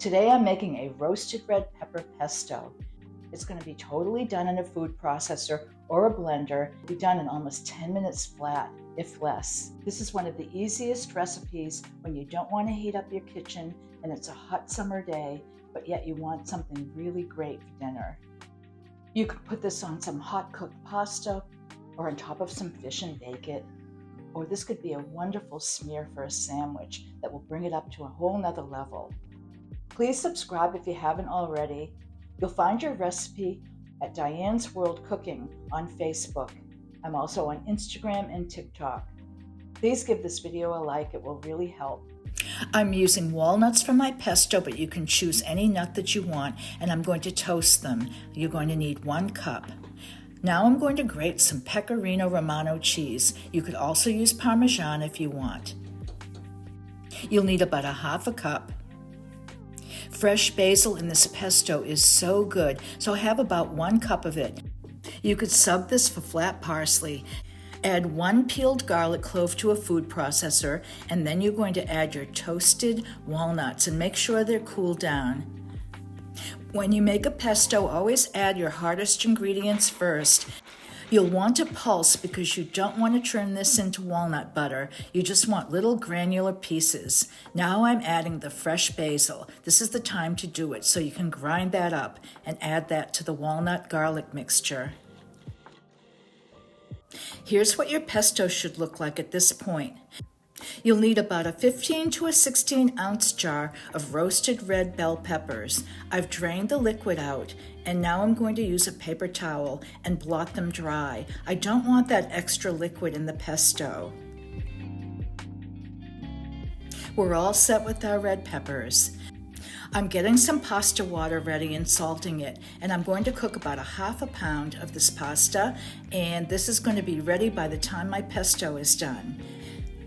Today I'm making a roasted red pepper pesto. It's going to be totally done in a food processor or a blender, be done in almost 10 minutes flat, if less. This is one of the easiest recipes when you don't want to heat up your kitchen and it's a hot summer day, but yet you want something really great for dinner. You could put this on some hot cooked pasta or on top of some fish and bake it. Or this could be a wonderful smear for a sandwich that will bring it up to a whole nother level. Please subscribe if you haven't already. You'll find your recipe at Diane's World Cooking on Facebook. I'm also on Instagram and TikTok. Please give this video a like, it will really help. I'm using walnuts for my pesto, but you can choose any nut that you want, and I'm going to toast them. You're going to need 1 cup. Now I'm going to grate some Pecorino Romano cheese. You could also use Parmesan if you want. You'll need about a half a cup. Fresh basil in this pesto is so good, so have about 1 cup of it. You could sub this for flat parsley. Add 1 peeled garlic clove to a food processor, and then you're going to add your toasted walnuts and make sure they're cooled down. When you make a pesto, always add your hardest ingredients first. You'll want to pulse because you don't want to turn this into walnut butter. You just want little granular pieces. Now I'm adding the fresh basil. This is the time to do it, so you can grind that up and add that to the walnut garlic mixture. Here's what your pesto should look like at this point. You'll need about a 15 to a 16 ounce jar of roasted red bell peppers. I've drained the liquid out, and now I'm going to use a paper towel and blot them dry. I don't want that extra liquid in the pesto. We're all set with our red peppers. I'm getting some pasta water ready and salting it, and I'm going to cook about a half a pound of this pasta, and this is going to be ready by the time my pesto is done.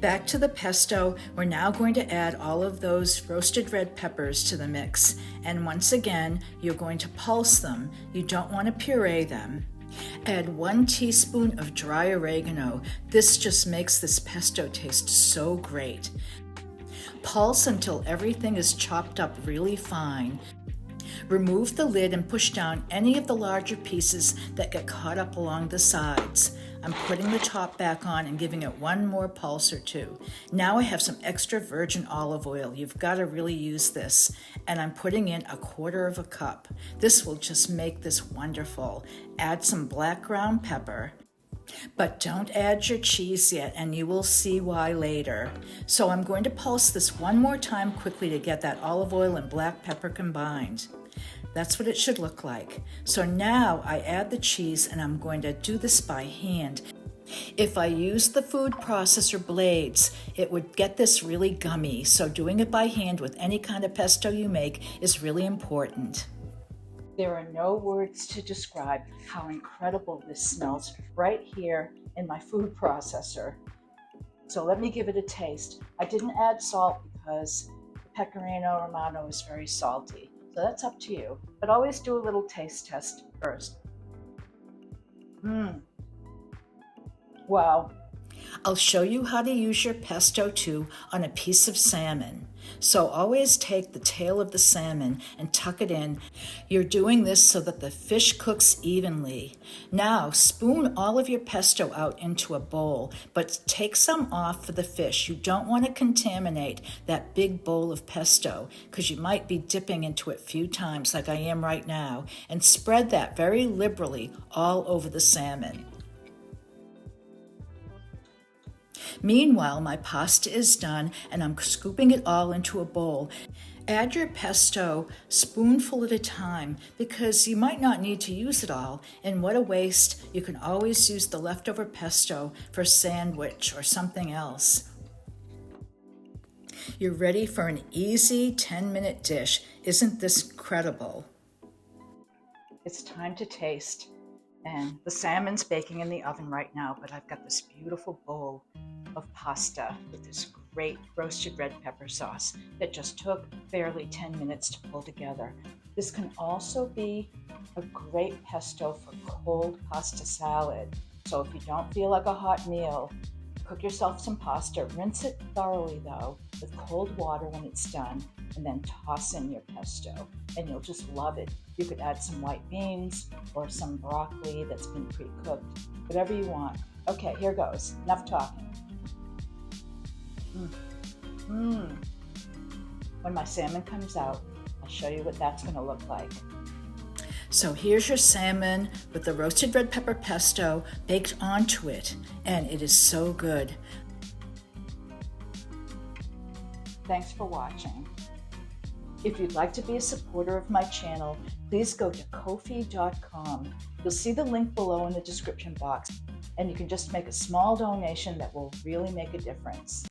Back to the pesto, we're now going to add all of those roasted red peppers to the mix. And once again, you're going to pulse them. You don't want to puree them. Add 1 teaspoon of dry oregano. This just makes this pesto taste so great. Pulse until everything is chopped up really fine. Remove the lid and push down any of the larger pieces that get caught up along the sides. I'm putting the top back on and giving it 1 more pulse or 2. Now I have some extra virgin olive oil. You've got to really use this. And I'm putting in 1/4 cup. This will just make this wonderful. Add some black ground pepper. But don't add your cheese yet, and you will see why later. So I'm going to pulse this 1 more time quickly to get that olive oil and black pepper combined. That's what it should look like. So now I add the cheese, and I'm going to do this by hand. If I used the food processor blades, it would get this really gummy. So doing it by hand with any kind of pesto you make is really important. There are no words to describe how incredible this smells right here in my food processor. So let me give it a taste. I didn't add salt because the Pecorino Romano is very salty. So that's up to you. But always do a little taste test first. Wow. I'll show you how to use your pesto too on a piece of salmon. So always take the tail of the salmon and tuck it in. You're doing this so that the fish cooks evenly. Now spoon all of your pesto out into a bowl, but take some off for the fish. You don't want to contaminate that big bowl of pesto because you might be dipping into it a few times like I am right now, and spread that very liberally all over the salmon. Meanwhile, my pasta is done, and I'm scooping it all into a bowl. Add your pesto spoonful at a time because you might not need to use it all, and what a waste. You can always use the leftover pesto for a sandwich or something else. You're ready for an easy 10-minute dish. Isn't this incredible? It's time to taste. And the salmon's baking in the oven right now, but I've got this beautiful bowl of pasta with this great roasted red pepper sauce that just took barely 10 minutes to pull together. This can also be a great pesto for cold pasta salad. So if you don't feel like a hot meal, Cook yourself some pasta. Rinse it thoroughly though with cold water when it's done, and then toss in your pesto and you'll just love it. You could add some white beans or some broccoli that's been pre-cooked, whatever you want. Okay, here goes. Enough talking. When my salmon comes out, I'll show you what that's going to look like. So here's your salmon with the roasted red pepper pesto baked onto it, and it is so good. Thanks for watching. If you'd like to be a supporter of my channel, please go to Ko-fi.com. You'll see the link below in the description box, and you can just make a small donation that will really make a difference.